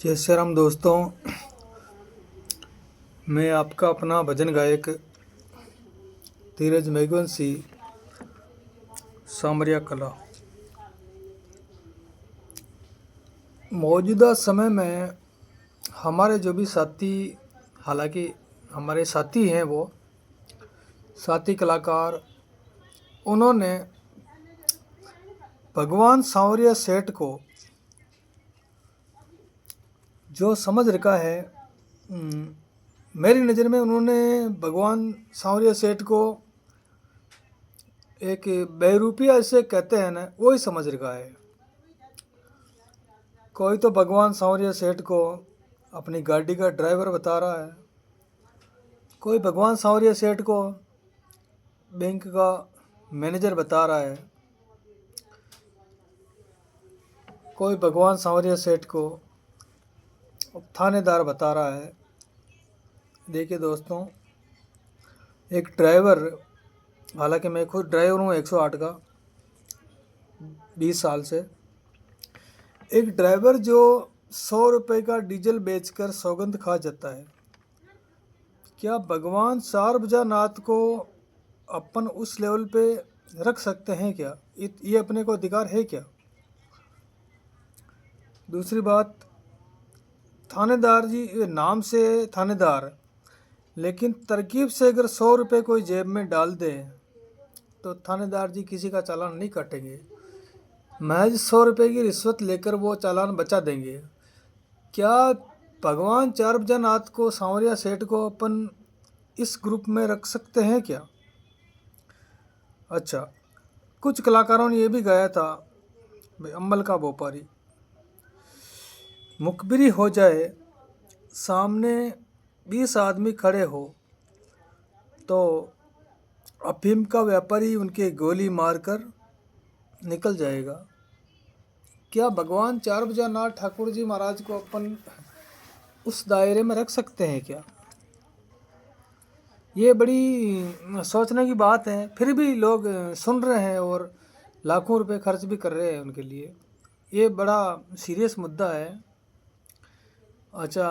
जय श्री राम दोस्तों। मैं आपका अपना भजन गायक धीरज मेघवंशी, सामरिया कला। मौजूदा समय में हमारे जो भी साथी, हालांकि हमारे साथी हैं, वो साथी कलाकार, उन्होंने भगवान सांवरिया सेठ को जो समझ रखा है, मेरी नज़र में उन्होंने भगवान सांवरिया सेठ को एक बेरूपिया ऐसे कहते हैं ना, वो ही समझ रखा है। कोई तो भगवान सांवरिया सेठ को अपनी गाड़ी का ड्राइवर बता रहा है, कोई भगवान सांवरिया सेठ को बैंक का मैनेजर बता रहा है, कोई भगवान सांवरिया सेठ को थानेदार बता रहा है। देखिए दोस्तों, एक ड्राइवर, हालांकि मैं खुद ड्राइवर हूँ 108 का 20 साल से, एक ड्राइवर जो 100 रुपये का डीजल बेचकर सौगंध खा जाता है, क्या भगवान सारभुजानाथ को अपन उस लेवल पे रख सकते हैं क्या? ये अपने को अधिकार है क्या? दूसरी बात, थानेदार जी नाम से थानेदार, लेकिन तरकीब से अगर 100 रुपये कोई जेब में डाल दे तो थानेदार जी किसी का चालान नहीं काटेंगे, महज 100 रुपये की रिश्वत लेकर वो चालान बचा देंगे। क्या भगवान चारभुजानाथ को, सांवरिया सेठ को अपन इस ग्रुप में रख सकते हैं क्या? अच्छा, कुछ कलाकारों ने ये भी गाया था, अम्बल का व्यापारी, मुखबिरी हो जाए, सामने 20 आदमी खड़े हो तो अफीम का व्यापारी उनके गोली मारकर निकल जाएगा। क्या भगवान चारभुजानाथ ठाकुर जी महाराज को अपन उस दायरे में रख सकते हैं क्या? ये बड़ी सोचने की बात है। फिर भी लोग सुन रहे हैं और लाखों रुपए खर्च भी कर रहे हैं उनके लिए। ये बड़ा सीरियस मुद्दा है। अच्छा,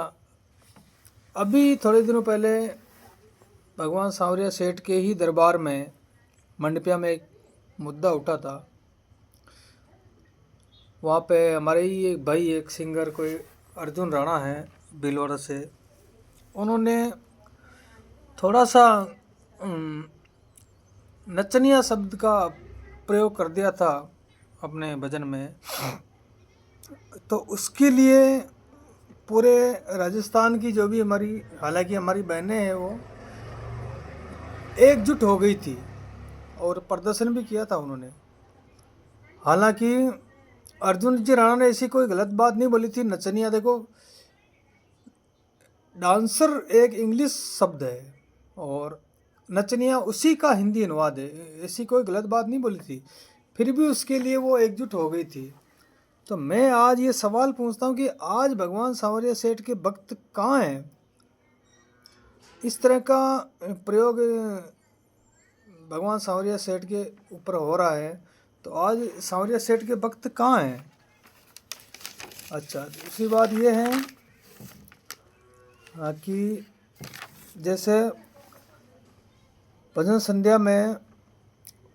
अभी थोड़े दिनों पहले भगवान सांवरिया सेठ के ही दरबार में मंडपिया में एक मुद्दा उठा था। वहाँ पे हमारे ही एक भाई, एक सिंगर, कोई अर्जुन राणा है बिलौर से, उन्होंने थोड़ा सा नचनिया शब्द का प्रयोग कर दिया था अपने भजन में। तो उसके लिए पूरे राजस्थान की जो भी हमारी, हालांकि हमारी बहनें हैं, वो एकजुट हो गई थी और प्रदर्शन भी किया था उन्होंने। हालांकि अर्जुन जी राणा ने ऐसी कोई गलत बात नहीं बोली थी। नचनिया, देखो, डांसर एक इंग्लिश शब्द है और नचनिया उसी का हिंदी अनुवाद है, ऐसी कोई गलत बात नहीं बोली थी। फिर भी उसके लिए वो एकजुट हो गई थी। तो मैं आज ये सवाल पूछता हूँ कि आज भगवान सांवरिया सेठ के भक्त कहाँ हैं? इस तरह का प्रयोग भगवान सांवरिया सेठ के ऊपर हो रहा है, तो आज सांवरिया सेठ के भक्त कहाँ हैं? अच्छा, दूसरी बात ये है कि जैसे भजन संध्या में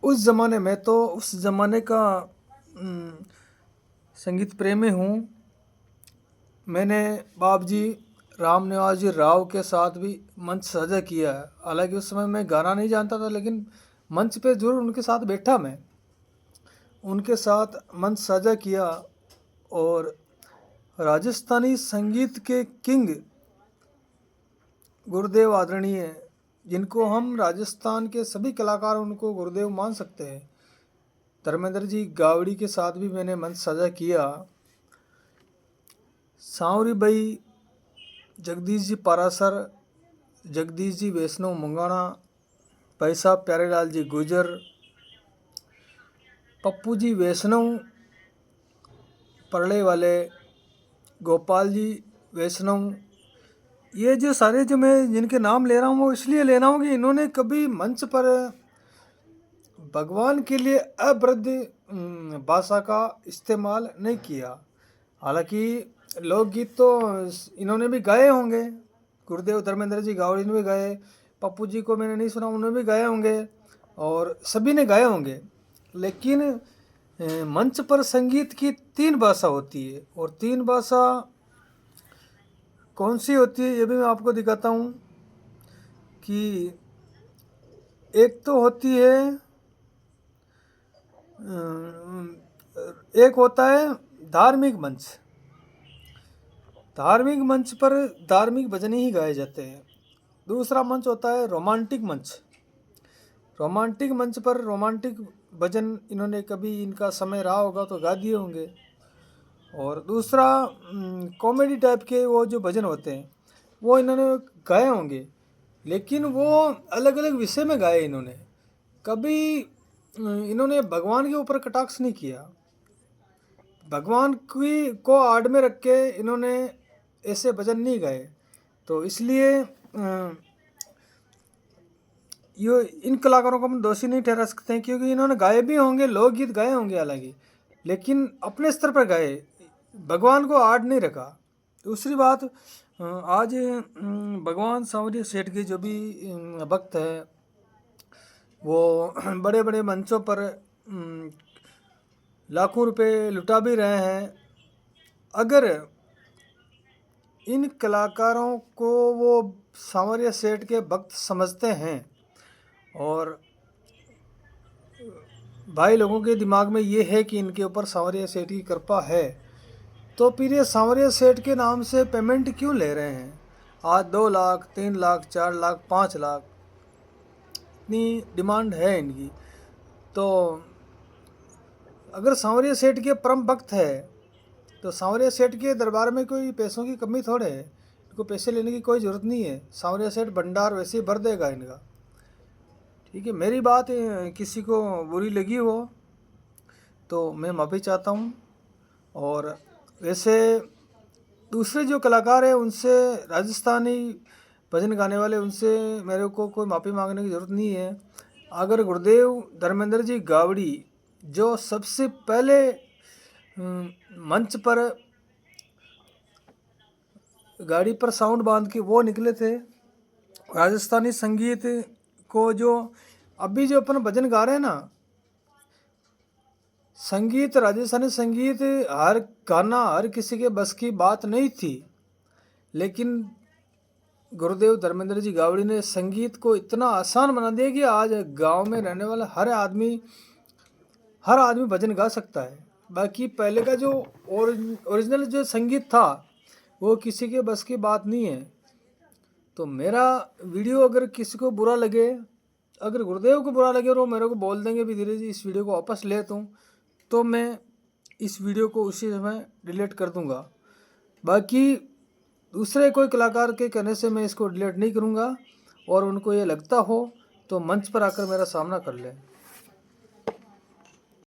उस ज़माने में, तो उस ज़माने का संगीत प्रेमी हूँ। मैंने बाप जी राम निवास जी राव के साथ भी मंच साझा किया है। हालांकि उस समय मैं गाना नहीं जानता था, लेकिन मंच पे ज़रूर उनके साथ बैठा, मैं उनके साथ मंच साझा किया। और राजस्थानी संगीत के किंग गुरुदेव आदरणीय, जिनको हम राजस्थान के सभी कलाकार उनको गुरुदेव मान सकते हैं, धर्मेंद्र जी गावड़ी के साथ भी मैंने मंच साझा किया। सांवरी भाई, जगदीश जी पारासर, जगदीश जी वैष्णव मंगाना, भाई साहब प्यारेलाल जी गुजर, पप्पू जी वैष्णव परले वाले, गोपाल जी वैष्णव, ये जो सारे जो मैं जिनके नाम ले रहा हूँ, वो इसलिए ले रहा हूँ कि इन्होंने कभी मंच पर भगवान के लिए अवृद्ध भाषा का इस्तेमाल नहीं किया। हालांकि लोकगीत तो इन्होंने भी गाए होंगे, गुरुदेव धर्मेंद्र जी गावड़ी ने भी गाए, पप्पू जी को मैंने नहीं सुना, उन्होंने भी गाए होंगे और सभी ने गाए होंगे। लेकिन मंच पर संगीत की 3 भाषा होती है, और 3 भाषा कौन सी होती है ये भी मैं आपको दिखाता हूँ कि एक तो होती है, एक होता है धार्मिक मंच। धार्मिक मंच पर धार्मिक भजन ही गाए जाते हैं। दूसरा मंच होता है रोमांटिक मंच। रोमांटिक मंच पर रोमांटिक भजन इन्होंने कभी इनका समय रहा होगा तो गा दिए होंगे। और दूसरा कॉमेडी टाइप के वो जो भजन होते हैं वो इन्होंने गाए होंगे, लेकिन वो अलग अलग विषय में गाए इन्होंने। कभी इन्होंने भगवान के ऊपर कटाक्ष नहीं किया, भगवान की को आड़ में रख के इन्होंने ऐसे भजन नहीं गाए। तो इसलिए ये इन कलाकारों को हम दोषी नहीं ठहरा सकते हैं, क्योंकि इन्होंने गाए भी होंगे, लोकगीत गाए होंगे हालांकि, लेकिन अपने स्तर पर गाए, भगवान को आड़ नहीं रखा। दूसरी बात, आज भगवान सांवरिया सेठ के जो भी भक्त हैं वो बड़े बड़े मंचों पर लाखों रुपए लुटा भी रहे हैं। अगर इन कलाकारों को वो सांवरिया सेठ के भक्त समझते हैं और भाई लोगों के दिमाग में ये है कि इनके ऊपर सांवरिया सेठ की कृपा है, तो फिर ये सांवरिया सेठ के नाम से पेमेंट क्यों ले रहे हैं? आज 2 लाख, 3 लाख, 4 लाख, 5 लाख इतनी डिमांड है इनकी। तो अगर सांवरिया सेठ के परम भक्त है तो सांवरिया सेठ के दरबार में कोई पैसों की कमी थोड़े है, इनको पैसे लेने की कोई ज़रूरत नहीं है। सांवरिया सेठ भंडार वैसे ही भर देगा इनका। ठीक है, मेरी बात किसी को बुरी लगी हो तो मैं माफ़ी चाहता हूँ। और वैसे दूसरे जो कलाकार हैं उनसे, राजस्थानी भजन गाने वाले, उनसे मेरे को कोई माफ़ी मांगने की ज़रूरत नहीं है। अगर गुरुदेव धर्मेंद्र जी गावड़ी जो सबसे पहले मंच पर गाड़ी पर साउंड बांध के वो निकले थे, राजस्थानी संगीत को जो अभी जो अपन भजन गा रहे हैं ना, संगीत, राजस्थानी संगीत हर गाना हर किसी के बस की बात नहीं थी, लेकिन गुरुदेव धर्मेंद्र जी गावड़ी ने संगीत को इतना आसान बना दिया कि आज गांव में रहने वाला हर आदमी भजन गा सकता है। बाकी पहले का जो ओरिजिनल जो संगीत था वो किसी के बस की बात नहीं है। तो मेरा वीडियो अगर किसी को बुरा लगे, अगर गुरुदेव को बुरा लगे और वो मेरे को बोल देंगे भी धीरे जी इस वीडियो को वापस ले तो मैं इस वीडियो को उसी समय डिलीट कर दूंगा। बाकी दूसरे कोई कलाकार के कहने से मैं इसको डिलीट नहीं करूंगा, और उनको ये लगता हो तो मंच पर आकर मेरा सामना कर लें।